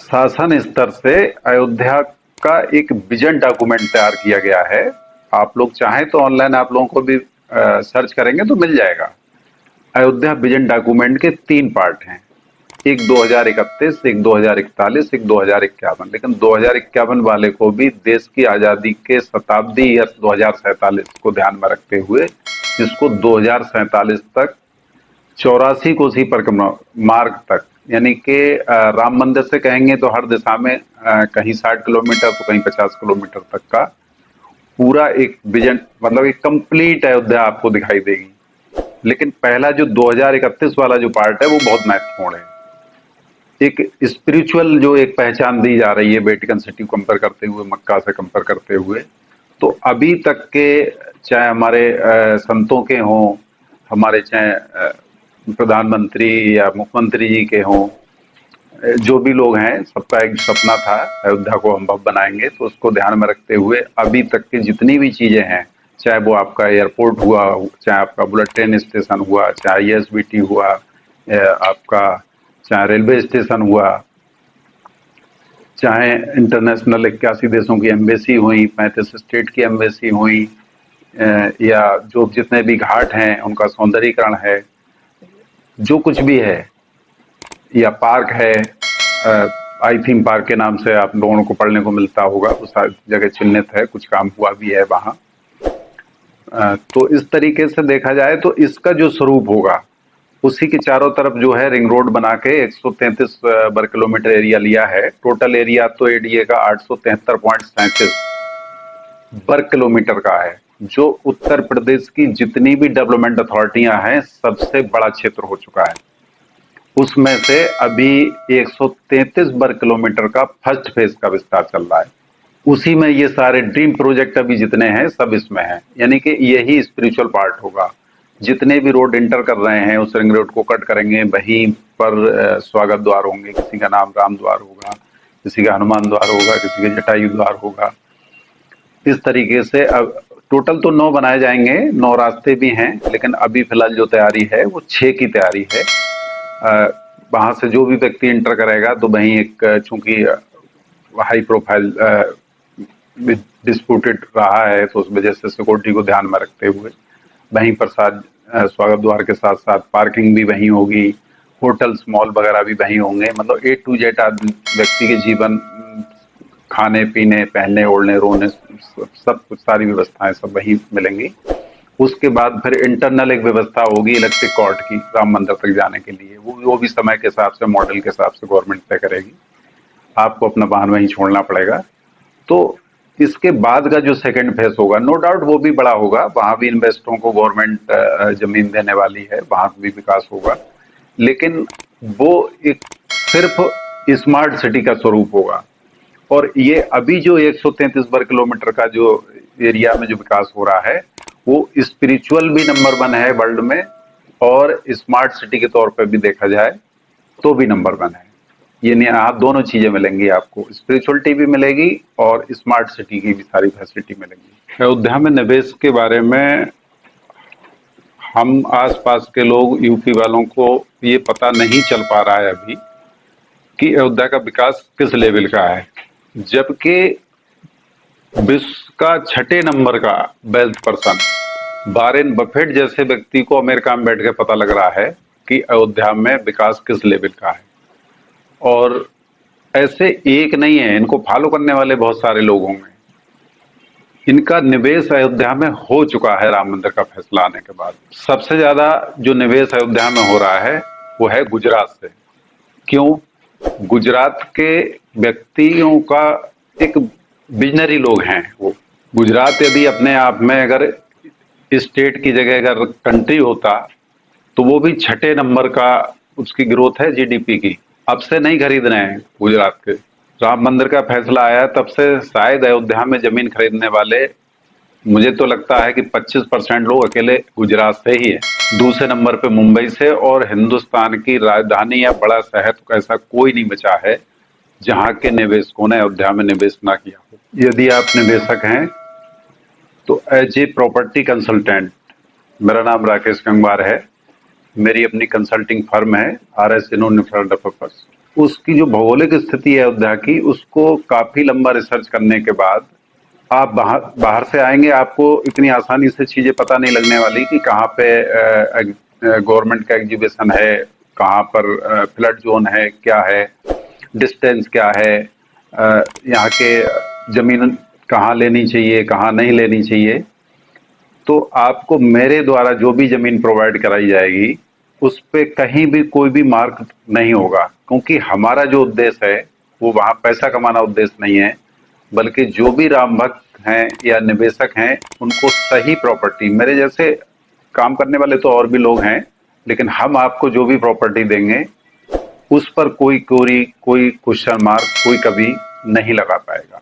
शासन स्तर से अयोध्या का एक विजन डॉक्यूमेंट तैयार किया गया है। आप लोग चाहें तो ऑनलाइन आप लोगों को भी सर्च करेंगे तो मिल जाएगा। अयोध्या विजन डॉक्यूमेंट के 3 पार्ट हैं, एक 2031, एक 2041, एक 2051। लेकिन 2051 वाले को भी देश की आज़ादी के शताब्दी या 2047 को ध्यान में रखते हुए इसको 2047 तक 84 कोसी परिक्रमा मार्ग तक, यानी कि राम मंदिर से कहेंगे तो हर दिशा में कहीं 60 किलोमीटर तो कहीं 50 किलोमीटर तक का पूरा एक विजन, मतलब एक कंप्लीट अयोध्या आपको दिखाई देगी। लेकिन पहला जो 2031 वाला जो पार्ट है वो बहुत महत्वपूर्ण है। एक स्पिरिचुअल जो एक पहचान दी जा रही है वेटिकन सिटी को कंपेयर करते हुए, मक्का से कंपेयर करते हुए, तो अभी तक के चाहे हमारे संतों के हों, हमारे चाहे प्रधानमंत्री या मुख्यमंत्री जी के हों, जो भी लोग हैं, सबका एक सपना था अयोध्या को हम भव्य बनाएंगे। तो उसको ध्यान में रखते हुए अभी तक की जितनी भी चीजें हैं, चाहे वो आपका एयरपोर्ट हुआ, चाहे आपका बुलेट ट्रेन स्टेशन हुआ, चाहे ISBT हुआ, आपका चाहे रेलवे स्टेशन हुआ, चाहे इंटरनेशनल 81 देशों की एम्बेसी हुई, 35 स्टेट की एम्बेसी हुई, या जो जितने भी घाट हैं उनका सौंदर्यीकरण है, जो कुछ भी है, या पार्क है, आई थीम पार्क के नाम से आप लोगों को पढ़ने को मिलता होगा, उस जगह चिन्हित है, कुछ काम हुआ भी है वहाँ। तो इस तरीके से देखा जाए तो इसका जो स्वरूप होगा उसी के चारों तरफ जो है रिंग रोड बना के 133 वर्ग किलोमीटर एरिया लिया है। टोटल एरिया तो एडीए का 873.37 वर्ग किलोमीटर का है, जो उत्तर प्रदेश की जितनी भी डेवलपमेंट अथॉरिटियां हैं सबसे बड़ा क्षेत्र हो चुका है। उसमें से अभी 133 वर्ग किलोमीटर का फर्स्ट फेज का विस्तार चल रहा है। उसी में ये सारे ड्रीम प्रोजेक्ट अभी जितने हैं सब इसमें हैं, यानी कि यही स्पिरिचुअल पार्ट होगा। जितने भी रोड इंटर कर रहे हैं उस रिंग रोड को कट करेंगे, वहीं पर स्वागत द्वार होंगे, किसी का नाम राम द्वार होगा, किसी का हनुमान द्वार होगा, किसी का जटायु द्वार होगा। इस तरीके से अब टोटल तो 9 बनाए जाएंगे, 9 रास्ते भी हैं, लेकिन अभी फिलहाल जो तैयारी है वो 6 की तैयारी है। वहां से जो भी व्यक्ति इंटर करेगा तो वहीं एक, चूंकि हाई प्रोफाइल डिस्प्यूटेड रहा है तो उस वजह से सिक्योरिटी को ध्यान में रखते हुए वहीं पर स्वागत द्वार के साथ साथ पार्किंग भी वहीं होगी, होटल्स मॉल वगैरह भी वहीं होंगे। मतलब A to Z व्यक्ति के जीवन, खाने पीने, पहनने ओढ़ने, रोने, सब कुछ सारी व्यवस्थाएं सब वहीं मिलेंगी। उसके बाद फिर इंटरनल एक व्यवस्था होगी इलेक्ट्रिक कॉर्ड की राम मंदिर तक जाने के लिए, वो भी समय के हिसाब से, मॉडल के हिसाब से गवर्नमेंट तय करेगी। आपको अपना वाहन वहीं छोड़ना पड़ेगा। तो इसके बाद का जो सेकंड फेज होगा, नो डाउट वो भी बड़ा होगा, वहां भी इन्वेस्टरों को गवर्नमेंट जमीन देने वाली है, वहां भी विकास होगा। लेकिन वो एक सिर्फ स्मार्ट सिटी का स्वरूप होगा। और ये अभी जो 133 वर्ग किलोमीटर का जो एरिया में जो विकास हो रहा है वो स्पिरिचुअल भी नंबर 1 है वर्ल्ड में, और स्मार्ट सिटी के तौर पर भी देखा जाए तो भी नंबर 1 है। ये नहीं, आप दोनों चीजें मिलेंगी, आपको स्पिरिचुअलिटी भी मिलेगी और स्मार्ट सिटी की भी सारी फैसिलिटी मिलेंगी। अयोध्या में निवेश के बारे में हम आसपास के लोग, यूपी वालों को ये पता नहीं चल पा रहा है अभी कि अयोध्या का विकास किस लेवल का है, जबकि विश्व का 6 नंबर का वेल्थ पर्सन वॉरेन बफेट जैसे व्यक्ति को अमेरिका में बैठ के पता लग रहा है कि अयोध्या में विकास किस लेवल का है। और ऐसे एक नहीं है, इनको फॉलो करने वाले बहुत सारे लोग होंगे। इनका निवेश अयोध्या में हो चुका है राम मंदिर का फैसला आने के बाद। सबसे ज्यादा जो निवेश अयोध्या में हो रहा है वो है गुजरात से। क्यों? गुजरात के व्यक्तियों का एक विजनरी लोग हैं वो। गुजरात यदि अपने आप में अगर स्टेट की जगह अगर कंट्री होता तो वो भी 6 नंबर का उसकी ग्रोथ है जीडीपी की। अब से नहीं खरीद रहे हैं गुजरात के। राम मंदिर का फैसला आया तब से शायद अयोध्या में जमीन खरीदने वाले, मुझे तो लगता है कि 25% लोग अकेले गुजरात से ही है। दूसरे नंबर पे मुंबई से, और हिंदुस्तान की राजधानी या बड़ा शहर तो ऐसा कोई नहीं बचा है जहां के निवेशकों ने अयोध्या में निवेश ना किया हो। यदि आप निवेशक हैं तो एज ए प्रॉपर्टी कंसल्टेंट, मेरा नाम राकेश गंगवार है, मेरी अपनी कंसल्टिंग फर्म है RS इनो डेवलपर्स। उसकी जो भौगोलिक स्थिति है अयोध्या की, उसको काफी लंबा रिसर्च करने के बाद आप बाहर बाहर से आएंगे, आपको इतनी आसानी से चीजें पता नहीं लगने वाली कि कहाँ पे गवर्नमेंट का एग्जीबिशन है, कहाँ पर फ्लड जोन है, क्या है, डिस्टेंस क्या है, यहाँ के जमीन कहाँ लेनी चाहिए, कहाँ नहीं लेनी चाहिए। तो आपको मेरे द्वारा जो भी जमीन प्रोवाइड कराई जाएगी, उस पे कहीं भी कोई भी मार्क नहीं होगा, क्योंकि हमारा जो उद्देश्य है वो वहां पैसा कमाना उद्देश्य नहीं है, बल्कि जो भी राम भक्त हैं या निवेशक हैं उनको सही प्रॉपर्टी, मेरे जैसे काम करने वाले तो और भी लोग हैं, लेकिन हम आपको जो भी प्रॉपर्टी देंगे उस पर कोई क्वेश्चन मार्क कोई कभी नहीं लगा पाएगा।